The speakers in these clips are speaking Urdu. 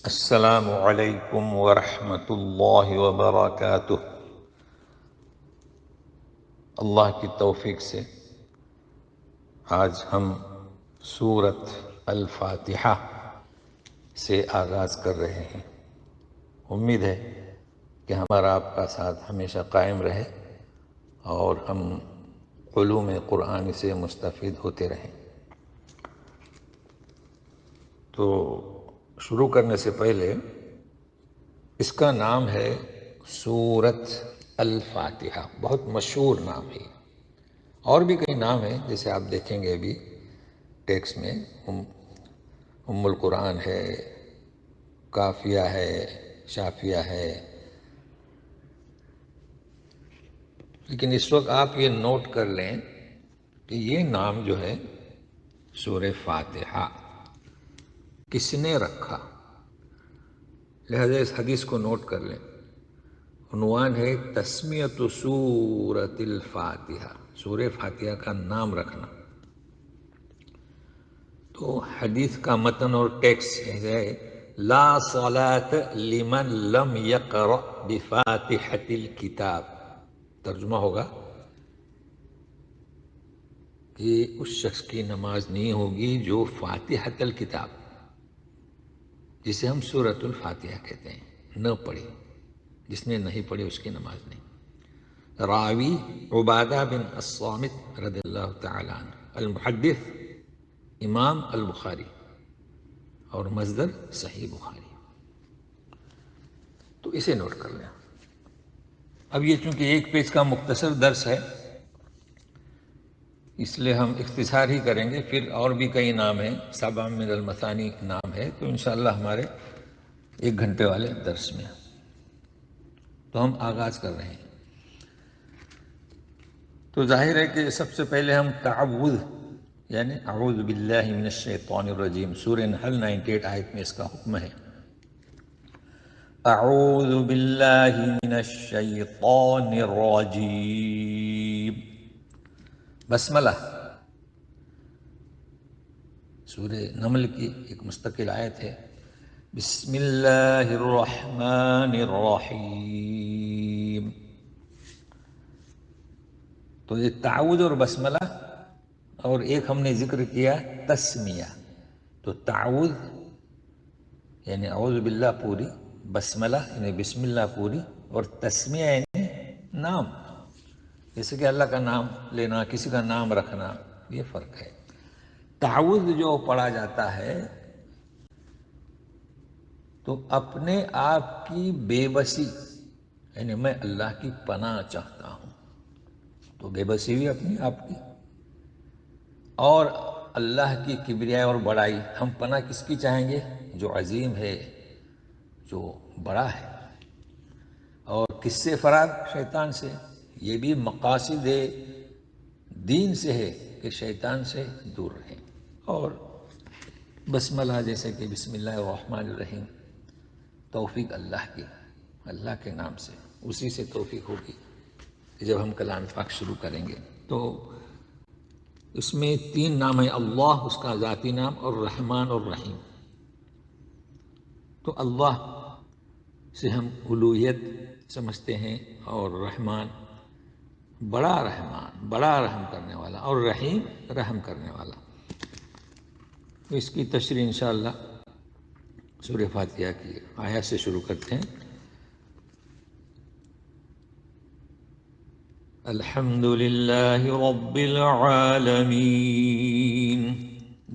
السلام علیکم ورحمۃ اللہ وبرکاتہ۔ اللہ کی توفیق سے آج ہم سورت الفاتحہ سے آغاز کر رہے ہیں۔ امید ہے کہ ہمارا آپ کا ساتھ ہمیشہ قائم رہے اور ہم علوم قرآن سے مستفید ہوتے رہیں۔ تو شروع کرنے سے پہلے اس کا نام ہے سورت الفاتحہ، بہت مشہور نام ہے۔ اور بھی کئی نام ہیں جیسے آپ دیکھیں گے ابھی ٹیکسٹ میں، ام القرآن ہے، کافیہ ہے، شافیہ ہے، لیکن اس وقت آپ یہ نوٹ کر لیں کہ یہ نام جو ہے سورہ فاتحہ کس نے رکھا، لہذا اس حدیث کو نوٹ کر لیں۔ عنوان ہے تسمیۃ سورۃ الفاتحہ، سورہ فاتحہ کا نام رکھنا۔ تو حدیث کا متن اور ٹیکسٹ ہے لا صلاۃ لمن لم یقرأ بفاتحۃ الکتاب۔ ترجمہ ہوگا کہ اس شخص کی نماز نہیں ہوگی جو فاتحۃ الکتاب، جسے ہم سورۃ الفاتحہ کہتے ہیں، نہ پڑھی۔ جس نے نہیں پڑھی اس کی نماز نہیں۔ راوی عبادہ بن الصامت رضی اللہ تعالی عنہ، المحدث امام البخاری، اور مصدر صحیح بخاری۔ تو اسے نوٹ کر لیں۔ اب یہ چونکہ ایک پیج کا مختصر درس ہے، اس لیے ہم اختصار ہی کریں گے، پھر اور بھی کئی نام ہیں، سبع من المثانی نام ہے، تو انشاءاللہ ہمارے 1 گھنٹے والے درس میں۔ تو ہم آغاز کر رہے ہیں۔ تو ظاہر ہے کہ سب سے پہلے ہم تعوذ یعنی اعوذ باللہ من الشیطان الرجیم، سورہ نحل 98 آیت میں اس کا حکم ہے۔ اعوذ باللہ من الشیطان الرجیم۔ بسملہ سورہ نمل کی ایک مستقل آیت ہے۔ بسم اللہ الرحمن الرحیم۔ تو یہ تعوذ اور بسملہ، اور ایک ہم نے ذکر کیا تسمیہ۔ تو تعوذ یعنی اعوذ باللہ پوری، بسملہ یعنی بسم اللہ پوری، اور تسمیہ یعنی نام، جیسے کہ اللہ کا نام لینا، کسی کا نام رکھنا، یہ فرق ہے۔ تعوذ جو پڑھا جاتا ہے تو اپنے آپ کی بے بسی، یعنی میں اللہ کی پناہ چاہتا ہوں، تو بے بسی بھی اپنی آپ کی، اور اللہ کی کبریائی اور بڑائی۔ ہم پناہ کس کی چاہیں گے؟ جو عظیم ہے، جو بڑا ہے۔ اور کس سے فرار؟ شیطان سے۔ یہ بھی مقاصد دین سے ہے کہ شیطان سے دور رہیں۔ اور بسملہ جیسے کہ بسم اللہ الرحمن الرحیم، توفیق اللہ کی، اللہ کے نام سے، اسی سے توفیق ہوگی جب ہم کلام پاک شروع کریں گے۔ تو اس میں 3 نام ہیں، اللہ اس کا ذاتی نام، اور رحمان اور رحیم۔ تو اللہ سے ہم الوہیت سمجھتے ہیں، اور رحمان بڑا رحم کرنے والا، اور رحیم رحم کرنے والا۔ تو اس کی تشریح انشاءاللہ سورہ فاتحہ کی آیات سے شروع کرتے ہیں۔ الحمد للہ رب العالمین۔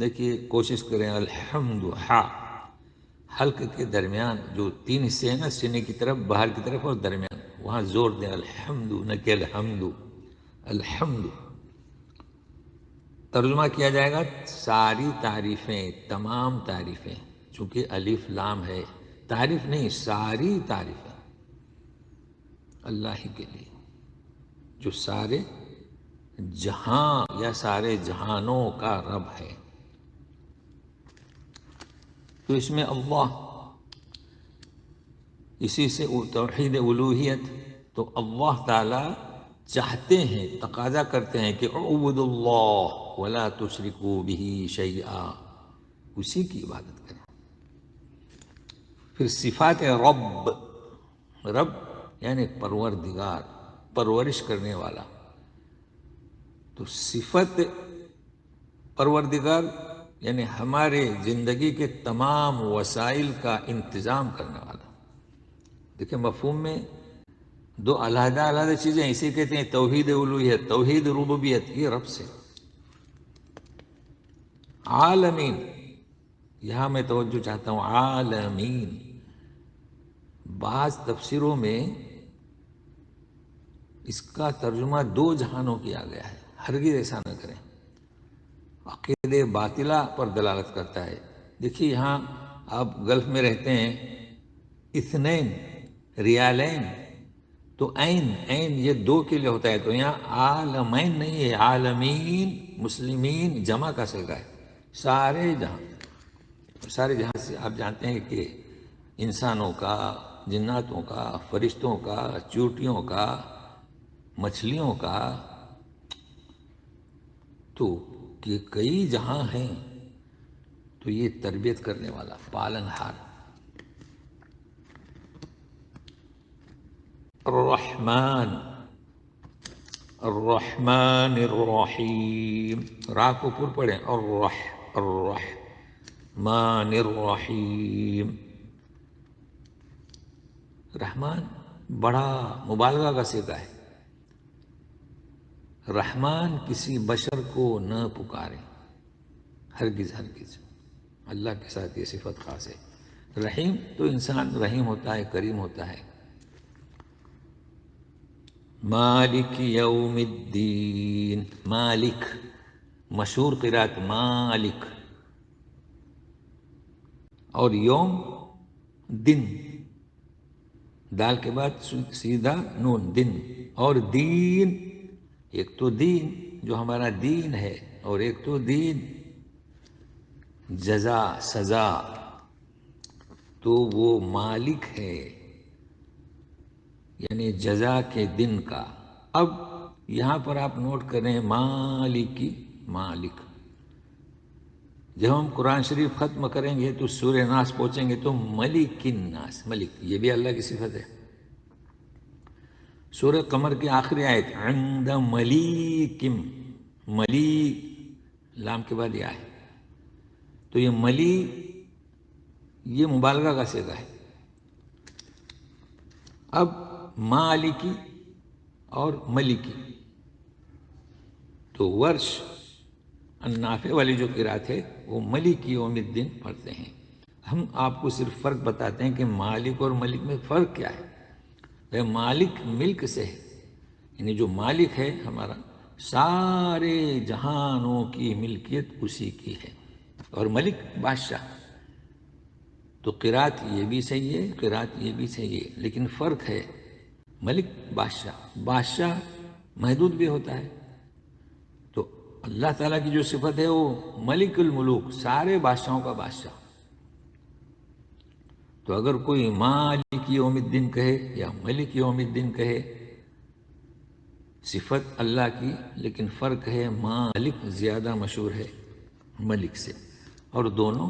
دیکھیے کوشش کریں، الحمد حلق کے درمیان جو 3 حصے ہیں نا، سینے کی طرف، باہر کی طرف اور درمیان، وہاں زور دیں، الحمد، نہ کہ الحمد۔ الحمد ترجمہ کیا جائے گا ساری تعریفیں، تمام تعریفیں، چونکہ الف لام ہے، تعریف نہیں، ساری تعریفیں اللہ ہی کے لیے، جو سارے جہاں یا سارے جہانوں کا رب ہے۔ تو اس میں اللہ، اسی سے توحید الوہیت۔ تو اللہ تعالی چاہتے ہیں، تقاضا کرتے ہیں کہ اعبدوا اللہ ولا تشرکوا بہ شیئا، اسی کی عبادت کریں۔ پھر صفات رب، رب یعنی پروردگار، پرورش کرنے والا. تو صفت پروردگار یعنی ہمارے زندگی کے تمام وسائل کا انتظام کرنے والا. دیکھیں مفہوم میں دو علیحدہ علیحدہ چیزیں، اسے کہتے ہیں توحید الوہیت، توحید ربوبیت. یہ رب سے. عالمین، یہاں میں توجہ چاہتا ہوں، عالمین. بعض تفسیروں میں اس کا ترجمہ دو جہانوں کیا گیا ہے. ہرگز ایسا نہ کریں، عقیدے باطلہ پر دلالت کرتا ہے. دیکھیے یہاں آپ گلف میں رہتے ہیں، اثنین، ریالین، تو عین، عین یہ دو کے لیے ہوتا ہے. تو یہاں عالمین نہیں ہے، عالمین، مسلمین جمع کا صیغہ ہے. سارے جہاں، سارے جہاں سے آپ جانتے ہیں کہ انسانوں کا، جناتوں کا، فرشتوں کا، چوٹیوں کا، مچھلیوں کا، تو یہ کئی جہاں ہیں. تو یہ تربیت کرنے والا، پالن ہار. الرحمن، الرحمن الرحیم، را کو پر پڑھیں، الرحمن الرحیم. رحمان بڑا مبالغہ کا صیغہ ہے. رحمان کسی بشر کو نہ پکارے، ہرگز ہرگز. اللہ کے ساتھ یہ صفت خاص ہے. رحیم تو انسان رحیم ہوتا ہے، کریم ہوتا ہے. مالک یوم الدین، مالک، مشہور قرات مالک. اور یوم، دن، دال کے بعد سیدھا نون، دن. اور دین، ایک تو دین جو ہمارا دین ہے، اور ایک تو دین جزا، سزا. تو وہ مالک ہے، یعنی جزا کے دن کا. اب یہاں پر آپ نوٹ کریں، مالکی، مالک. جب ہم قرآن شریف ختم کریں گے تو سورہ ناس پہنچیں گے تو ملک الناس، ملک یہ بھی اللہ کی صفت ہے. سورہ قمر کی آخری آیت عند ملیکم، ملیک لام کے بعد یہ آئے. تو یہ ملی، یہ مبالغہ کا صیغہ ہے. اب مالکی اور ملکی، تو ورش النافع والی جو قرات ہے وہ ملک یوم الدین پڑھتے ہیں. ہم آپ کو صرف فرق بتاتے ہیں کہ مالک اور ملک میں فرق کیا ہے. مالک ملک سے ہے، یعنی جو مالک ہے ہمارا، سارے جہانوں کی ملکیت اسی کی ہے. اور ملک بادشاہ. تو قرات یہ بھی صحیح ہے، قرات یہ بھی صحیح ہے، لیکن فرق ہے. ملک بادشاہ، بادشاہ محدود بھی ہوتا ہے. تو اللہ تعالیٰ کی جو صفت ہے وہ ملک الملوک، سارے بادشاہوں کا بادشاہ. تو اگر کوئی مالک یوم الدین کہے یا ملک یوم الدین کہے، صفت اللہ کی، لیکن فرق ہے مالک زیادہ مشہور ہے ملک سے. اور دونوں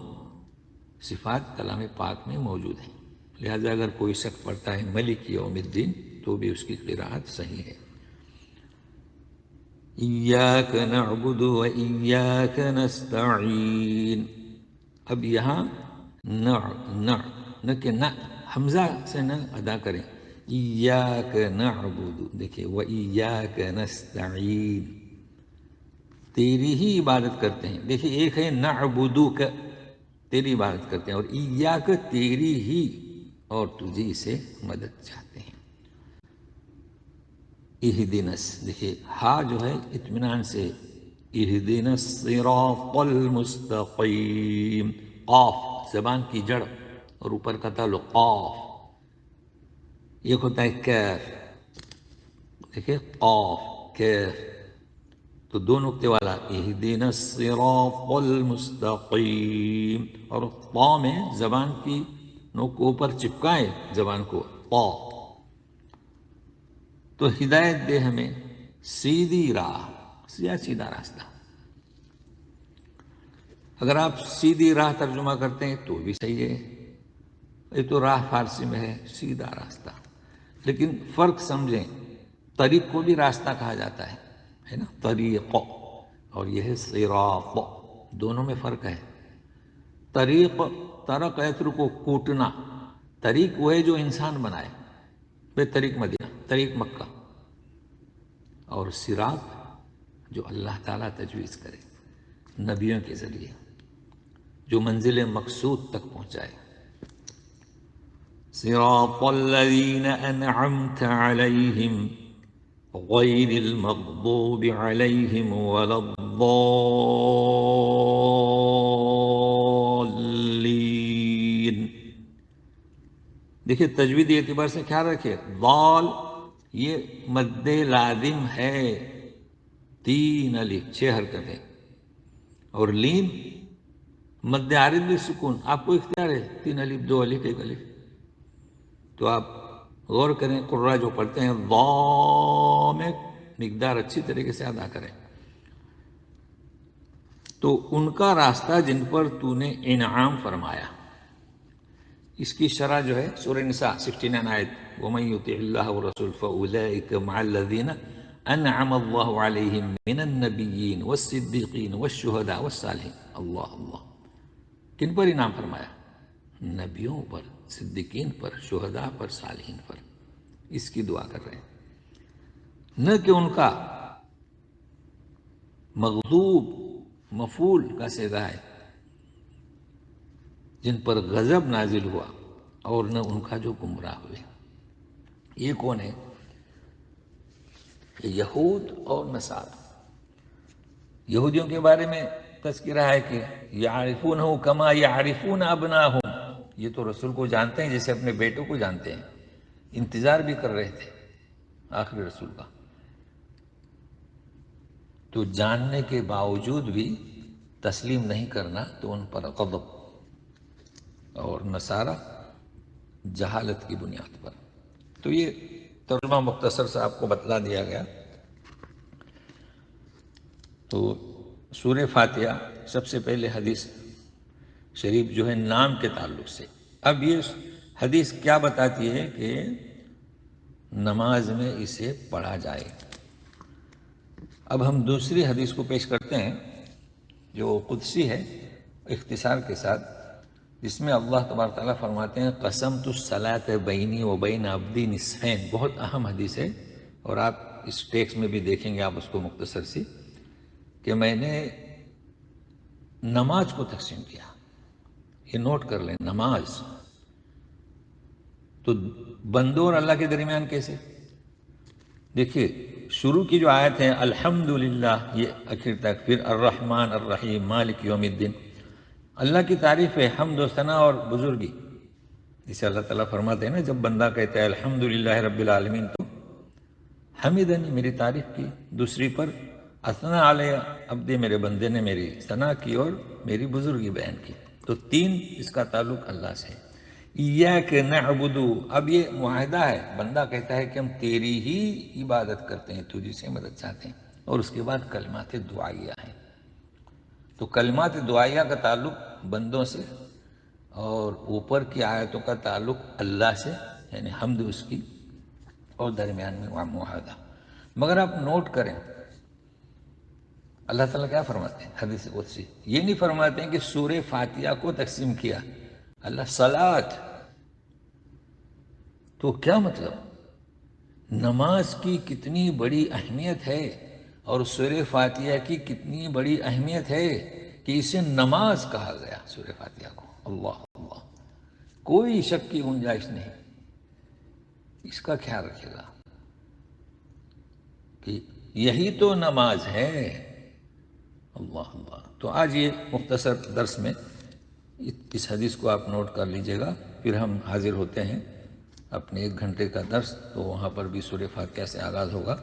صفات کلام پاک میں موجود ہیں. لہذا اگر کوئی شخص پڑھتا ہے ملک یوم الدین تو بھی اس کی قرات صحیح ہے. ایاک نعبد و ایاک نستعین. اب یہاں نہ کہ نہ، حمزہ سے نہ ادا کریں. ایاک نعبد، دیکھیں و ایاک نستعین، تیری ہی عبادت کرتے ہیں. دیکھیں ایک ہے نعبدک، تیری عبادت کرتے ہیں، اور ایاک تیری ہی، اور تجھی سے مدد چاہتے ہیں. اہدنس، دیکھیے ہا جو ہے اطمینان سے، اہدنا الصراط المستقیم. قاف زبان کی جڑ اور اوپر کا تعلق قاف. ایک ہوتا ہے کیف، دیکھیے قاف کیف، تو دو نقطے والا اہدنا الصراط المستقیم. اور طا میں زبان کی نوک کو اوپر چپکائے زبان کو، طا. تو ہدایت دے ہمیں سیدھی راہ، سیدھا راستہ. اگر آپ سیدھی راہ ترجمہ کرتے ہیں تو بھی صحیح ہے. یہ تو راہ فارسی میں ہے سیدھا راستہ، لیکن فرق سمجھیں، طریق کو بھی راستہ کہا جاتا ہے نا، طریق، اور یہ ہے صراط، دونوں میں فرق ہے۔ طریق، طرق ایتر کو کوٹنا، طریق وہ ہے جو انسان بنائے، بے طریق مدینہ، طریق مکہ، اور صراط جو اللہ تعالیٰ تجویز کرے نبیوں کے ذریعے، جو منزل مقصود تک پہنچائے۔ صراط الذین انعمت علیہم غیر المغضوب علیہم ولا الضالین۔ دیکھیے تجویدی اعتبار سے خیال رکھیے، ضال یہ مد لازم ہے، 3 الف 6 حرکتیں، اور لین مد عارض بھی سکون، آپ کو اختیار ہے 3 الف 2 الف 1 الف، تو آپ غور کریں، قراء جو پڑھتے ہیں ضا میں مقدار اچھی طریقے سے ادا کریں۔ تو ان کا راستہ جن پر تو نے انعام فرمایا، اس کی شرح جو ہے سورہ نساء 69 آیت، وَمَن يُطِعِ اللَّهَ وَالرَّسُولَ فَأُولَٰئِكَ مَعَ الَّذِينَ أَنْعَمَ اللَّهُ عَلَيْهِم مِّنَ النَّبِيِّينَ وَالصِّدِّيقِينَ وَالشُّهَدَاءِ وَالصَّالِحِينَ۔ اللہ، کن پر انعام فرمایا؟ نبیوں پر، صدیقین پر، شہداء پر، صالحین پر۔ اس کی دعا کر رہے ہیں، نہ کہ ان کا مغضوب مفعول کا صیغہ ہے، جن پر غضب نازل ہوا، اور نہ ان کا جو گمراہ ہوئے۔ یہ کون ہے؟ یہود اور نصارہ۔ یہودیوں کے بارے میں تذکرہ ہے کہ یعرفونہ کما یعرفون ابناہم، یہ تو رسول کو جانتے ہیں جیسے اپنے بیٹوں کو جانتے ہیں، انتظار بھی کر رہے تھے آخری رسول کا، تو جاننے کے باوجود بھی تسلیم نہیں کرنا تو ان پر غضب، اور نصارہ جہالت کی بنیاد پر۔ تو یہ ترجمہ مختصر سے آپ کو بتلا دیا گیا۔ تو سورہ فاتحہ سب سے پہلے حدیث شریف جو ہے نام کے تعلق سے، اب یہ حدیث کیا بتاتی ہے کہ نماز میں اسے پڑھا جائے۔ اب ہم دوسری حدیث کو پیش کرتے ہیں جو قدسی ہے اختصار کے ساتھ، جس میں اللہ تبارک تعالیٰ فرماتے ہیں قسمت الصلاۃ بینی و بین عبدی نصفین، بہت اہم حدیث ہے، اور آپ اس ٹیکسٹ میں بھی دیکھیں گے آپ اس کو مختصر سی، کہ میں نے نماز کو تقسیم کیا۔ یہ نوٹ کر لیں، نماز تو بندوں اور اللہ کے درمیان کیسے؟ دیکھیے شروع کی جو آیت ہے الحمدللہ، یہ آخر تک، پھر الرحمن الرحیم مالک یوم الدین، اللہ کی تعریف ہے، حمد و ثنا اور بزرگی، جسے اللہ تعالیٰ فرماتے ہیں نا جب بندہ کہتا ہے الحمدللہ رب العالمین، تو حمیدنی، میری تعریف کی، دوسری پر اثنا علیہ عبدی، میرے بندے نے میری ثنا کی اور میری بزرگی بیان کی، تو 3 اس کا تعلق اللہ سے ہے۔ ایاک نعبد، اب یہ معاہدہ ہے، بندہ کہتا ہے کہ ہم تیری ہی عبادت کرتے ہیں، تجھی سے مدد چاہتے ہیں، اور اس کے بعد کلمات دعائیہ ہیں۔ تو کلمات دعائیہ کا تعلق بندوں سے، اور اوپر کی آیتوں کا تعلق اللہ سے، یعنی حمد اس کی، اور درمیان میں معاہدہ۔ مگر آپ نوٹ کریں اللہ تعالیٰ کیا فرماتے ہیں حدیث قدسی، یہ نہیں فرماتے ہیں کہ سورہ فاتحہ کو تقسیم کیا اللہ صلاۃ، تو کیا مطلب؟ نماز کی کتنی بڑی اہمیت ہے، اور سورہ فاتحہ کی کتنی بڑی اہمیت ہے کہ اسے نماز کہا گیا سورہ فاتحہ کو۔ اللہ اللہ، کوئی شک کی گنجائش نہیں، اس کا خیال رکھے گا کہ یہی تو نماز ہے۔ اللہ اللہ، تو آج یہ مختصر درس میں اس حدیث کو آپ نوٹ کر لیجئے گا، پھر ہم حاضر ہوتے ہیں اپنے 1 گھنٹے کا درس، تو وہاں پر بھی سورہ فاتحہ سے آغاز ہوگا۔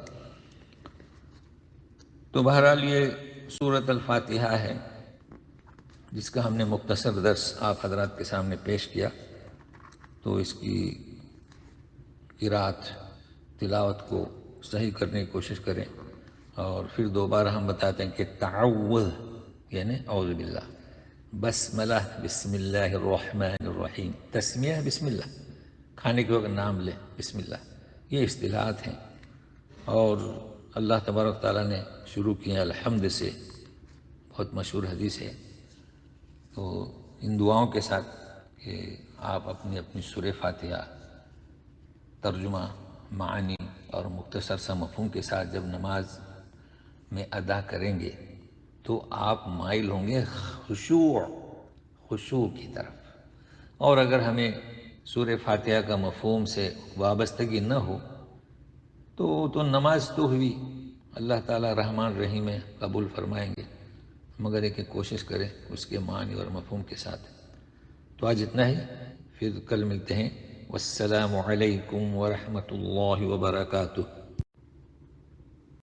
تو بہرحال یہ سورۃ الفاتحہ ہے جس کا ہم نے مختصر درس آپ حضرات کے سامنے پیش کیا، تو اس کی قرأت تلاوت کو صحیح کرنے کی کوشش کریں، اور پھر دوبارہ ہم بتاتے ہیں کہ تعوذ یعنی اعوذ باللہ، بسملہ بسم اللہ الرحمن الرحیم، تسمیہ بسم اللہ، کھانے کے وقت نام لیں بسم اللہ، یہ اصطلاحات ہیں۔ اور اللہ تبارک تعالیٰ نے شروع کیے الحمد سے، بہت مشہور حدیث ہے۔ تو ان دعاؤں کے ساتھ کہ آپ اپنی اپنی سورہ فاتحہ ترجمہ، معانی اور مختصر سا مفہوم کے ساتھ جب نماز میں ادا کریں گے تو آپ مائل ہوں گے خشوع کی طرف۔ اور اگر ہمیں سورہ فاتحہ کا مفہوم سے وابستگی نہ ہو تو نماز تو ہوئی، اللہ تعالیٰ رحمان رحیم ہے، قبول فرمائیں گے، مگر ایک کوشش کریں اس کے معنی اور مفہوم کے ساتھ۔ تو آج اتنا ہی، پھر کل ملتے ہیں۔ والسلام علیکم ورحمۃ اللہ وبرکاتہ۔